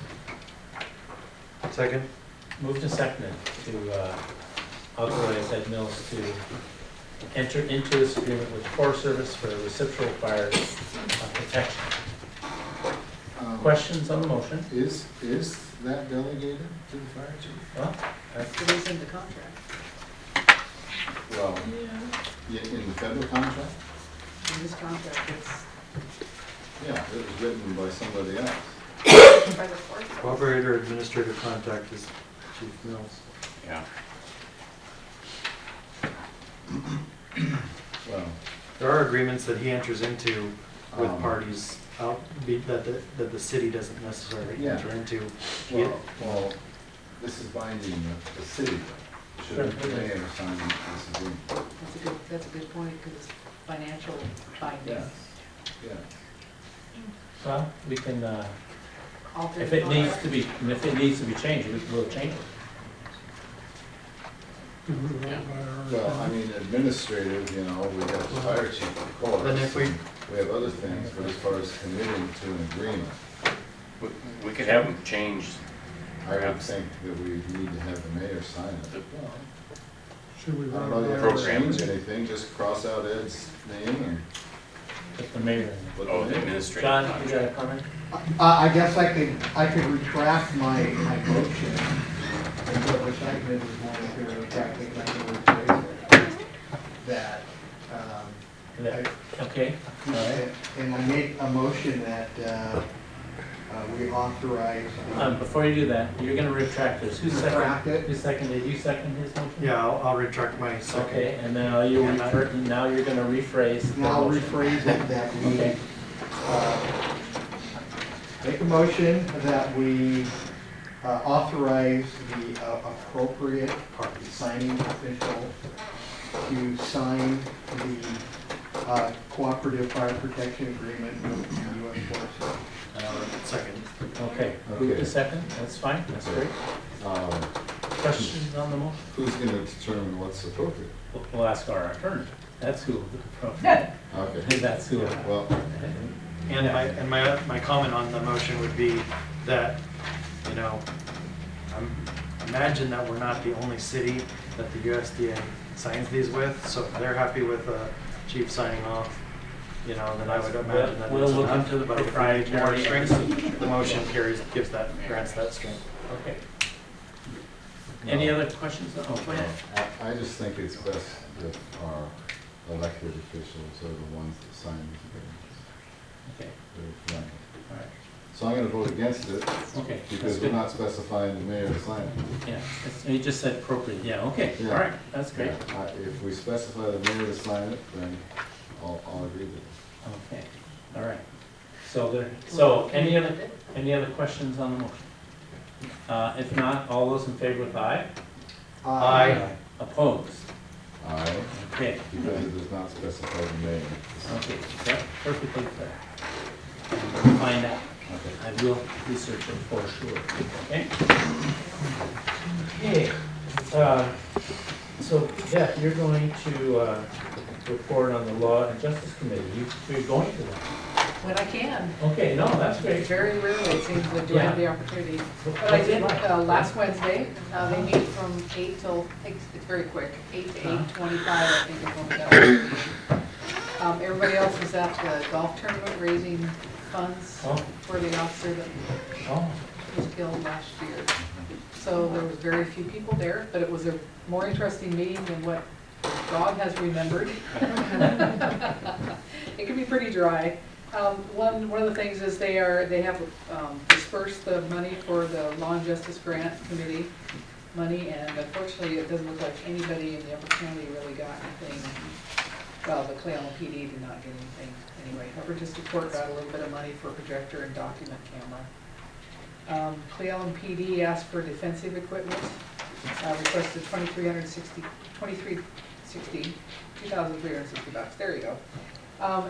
Second. Moved and seconded to authorize Ed Mills to enter into this agreement with the Forest Service for reciprocal fire protection. Questions on the motion? Is that delegated to the fire chief? Well, that's It is in the contract. Well, in the federal contract? In this contract, it's Yeah, it was written by somebody else. by the Forest Service. Operator administrative contact is Chief Mills. Yeah. Well, There are agreements that he enters into with Um, parties that the city doesn't necessarily Yeah. enter into. well, this is binding the city. Should the mayor sign this agreement? That's a good point, because it's financial binding. Yes, yes. Well, we can, Alter if the it needs contract. to be, and if it needs to be changed, we'll change it. Well, I mean, administrative, you know, we have the fire chief, of course. Then if we have other things, but as far as committing to an agreement, We could have them changed. I would think that we need to have the mayor sign it. Should we I run don't know, you it have by to change anything, just cross out Ed's name and Put the mayor in. put Oh, the the name. administrative. John, you contract. got a comment? I guess I could retract my motion and what was seconded was one to retract it, like we were that, Okay, all right. and I made a motion that we authorize. Before you do that, you're gonna retract this. Who Retract seconded? it. Who seconded? You second his motion? Yeah, I'll retract my second. Okay, and now you now you're gonna rephrase. the Now motion. rephrase it that we Okay. make a motion that we authorize the appropriate signing official to sign the cooperative fire protection agreement with the U.S. Forest Service. Second. Okay, move to second, that's fine, that's great. Questions on the motion? Who's gonna determine what's appropriate? We'll ask our attorney, that's who, okay, Okay, that's who. well, And my comment on the motion would be that, you know, imagine that we're not the only city that the USDA signs these with, so if they're happy with chief signing off, you know, then I would imagine that We'll it's look enough. into the But if we need more proprietary strength, the motion grants that strength. Okay. Any other questions? Oh, go ahead. I just think it's best if our elected officials are the ones that sign these agreements. Okay, They're running. all right, So I'm gonna vote against it okay. because that's we're good. not specifying the mayor to sign it. Yeah, you just said appropriate, yeah, okay, all Yeah. right, that's great. Yeah, if we specify the mayor to sign it, then I'll agree with it. Okay, all right. Any other questions on the motion? If not, all those in favor with aye? Aye. Opposed? Aye, Okay, because it does not specify the mayor. okay, that's perfectly fair. We'll find out. Okay. I will research it for sure, okay? Okay, so Beth, you're going to report on the Law and Justice Committee. You're going to that. When I can. Okay, no, that's great. Very rarely it seems that do I have the opportunity. But I What's it did like? last Wednesday. They meet from 8 till, it's very quick, 8 to 8:25, I think is when we got our meeting. Everybody else was at the golf tournament raising funds Oh. for the officer that Oh, was killed last year. So there was very few people there, but it was a more interesting meeting than what Rob has remembered. It can be pretty dry. One of the things is they have dispersed the money for the Law and Justice Grant Committee money, and unfortunately, it doesn't look like anybody in the Upper County really got anything. Well, the Cle Elum PD did not get anything anyway. Upper District Court got a little bit of money for a projector and document camera. Cle Elum PD asked for defensive equipment, requested $2,360. There you go.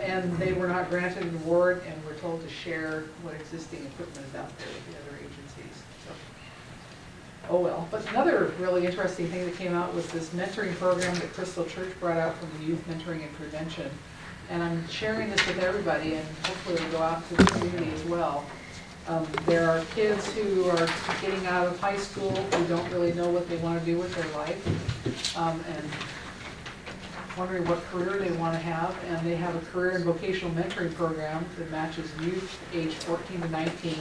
And they were not granted an award, and we're told to share what existing equipment is out there with the other agencies. So, oh well. But another really interesting thing that came out was this mentoring program that Crystal Church brought out from the Youth Mentoring and Prevention. And I'm sharing this with everybody, and hopefully it'll go out to the community as well. There are kids who are getting out of high school who don't really know what they want to do with their life, and wondering what career they want to have, and they have a career and vocational mentoring program that matches youth age 14 to 19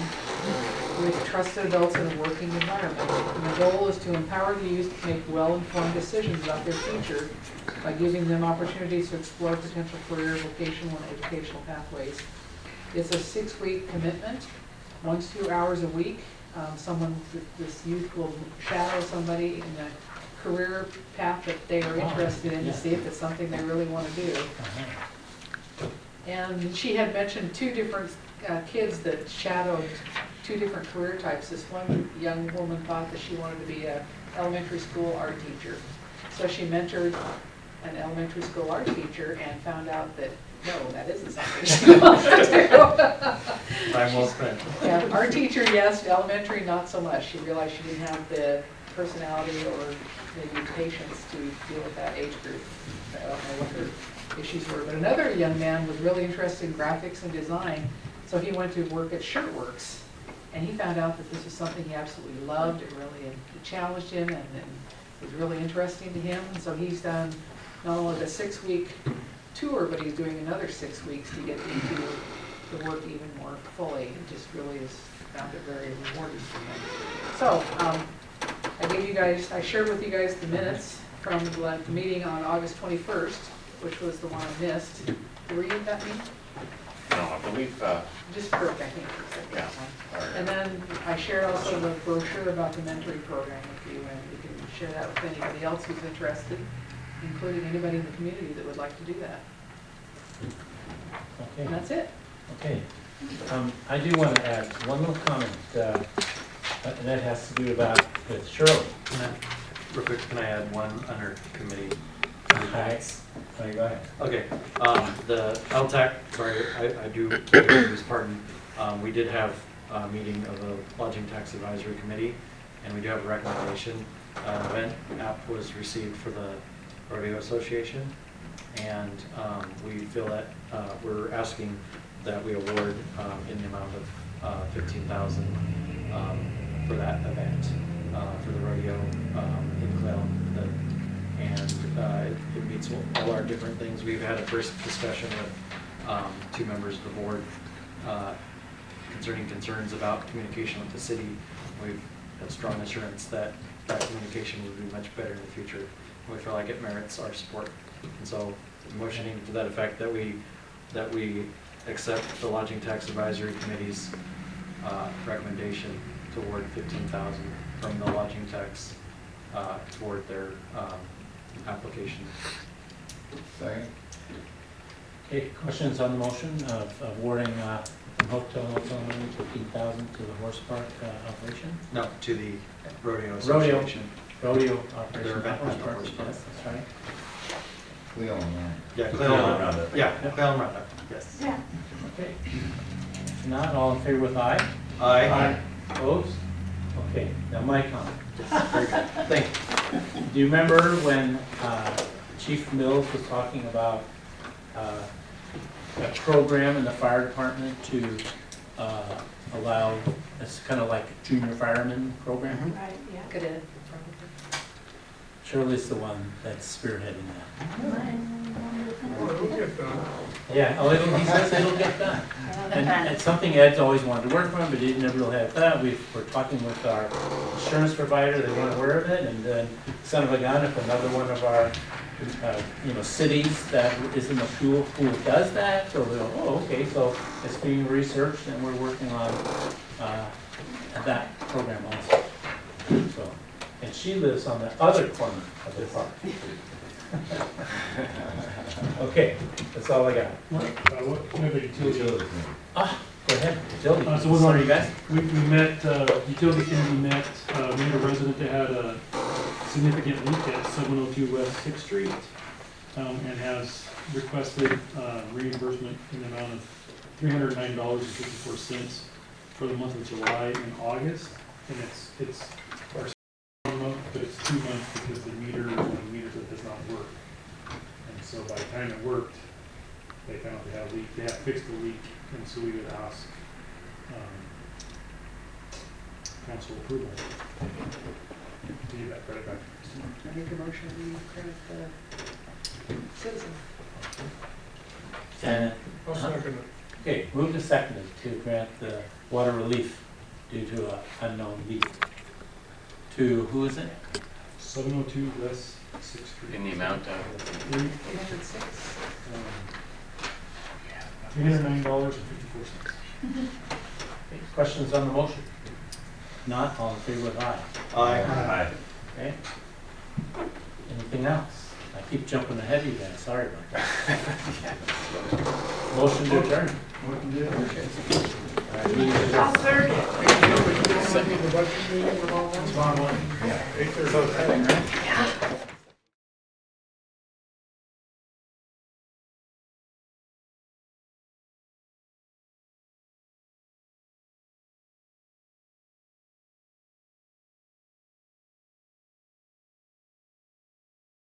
with trusted adults in a working environment. And the goal is to empower the youth to make well-informed decisions about their future by giving them opportunities to explore potential career, vocational, and educational pathways. It's a 6-week commitment, 1 to 2 hours a week. This youth will shadow somebody in the career path that they are interested in to see if it's something they really want to do. And she had mentioned 2 different kids that shadowed 2 different career types. This one young woman thought that she wanted to be an elementary school art teacher. So she mentored an elementary school art teacher and found out that no, that isn't something she wants to do. Time well spent. Yeah, art teacher, yes, elementary, not so much. She realized she didn't have the personality or maybe patience to deal with that age group. I don't know what her issues were. But another young man was really interested in graphics and design, so he went to work at Shirtworks. And he found out that this was something he absolutely loved. It really challenged him and was really interesting to him. And so he's done not only the 6-week tour, but he's doing another 6 weeks to get into the work even more fully. It just really has found it very rewarding for him. So, again, gave you guys, I shared with you guys the minutes from the meeting on August 21st, which was the one I missed. Were you at that meeting? No, I believe, Just Kirk, I think. yeah. And then I shared also the brochure about the mentoring program with you, and you can share that with anybody else who's interested, including anybody in the community that would like to do that. And Okay, that's it. okay. I do want to add one little comment, and that has to do about with Shirley. Real quick, can I add one under committee? Hi. Oh, go ahead. Okay, the LTAC, sorry, I do use pardon. We did have a meeting of the Lodging Tax Advisory Committee, and we do have a recommendation. An event app was received for the Rodeo Association, and we feel that we're asking that we award in the amount of $15,000 for that event for the rodeo in Cle Elum. And it meets all our different things. We've had a first discussion with two members of the board concerning concerns about communication with the city. We've had strong assurance that that communication will be much better in the future. And we feel like it merits our support. And so motioning to that effect that we accept the Lodging Tax Advisory Committee's recommendation to award $15,000 from the lodging tax toward their application. Second. Okay, questions on the motion of awarding from hotel hotel money $15,000 to the horse park operation? No, to the Rodeo Association. Rodeo operation. Their event horse at the park. horse park. Yes, that's right. Cle Elum, right? Yeah, Cle Elum Roundup. Yeah, Cle Elum Roundup, yes. Yeah. Okay. If not, all in favor with aye? Aye. Opposed? Okay, now my comment. Very good. Thank you. Do you remember when Chief Mills was talking about a program in the fire department to allow, it's kind of like a junior fireman program? Right, yeah. Good ed. Shirley's the one that's spearheading that. Well, it'll get done. Yeah, oh, he says it'll get done. And it's something Ed's always wanted to work on, but he never really had that. We're talking with our insurance provider, they weren't aware of it, and then son of a gun, if another one of our, cities that is in the pool does that, so they'll, oh, okay, so it's being researched and we're working on that program also. So, and she lives on the other corner of the park. Okay, that's all I got. We have a utility. Go ahead, Utility. So we're Sorry, guys. We met, utility committee met, we had a resident that had a significant leak at 702 West 6th Street, and has requested reimbursement in the amount of $309.54 for the month of July and August. And it's our second month, but it's 2 months because the meter is one of the meters that does not work. And so by the time it worked, they found they had a leak, they had fixed the leak, and so we would ask council approval to give that credit back. I make a motion to credit the citizen. And, I'll second it. okay, moved and seconded to grant the water relief due to an unknown leak. To, who is it? 702 West 6th Street. In the amount of, 806. $309.54. Okay, questions on the motion? Not, all in favor with aye. Aye. Okay. Anything else? I keep jumping ahead of you guys, sorry about that. Motion to adjourn. Motion to adjourn. All right, meeting is adjourned. The budget meeting tomorrow morning? Tomorrow morning. Yeah. 8:30.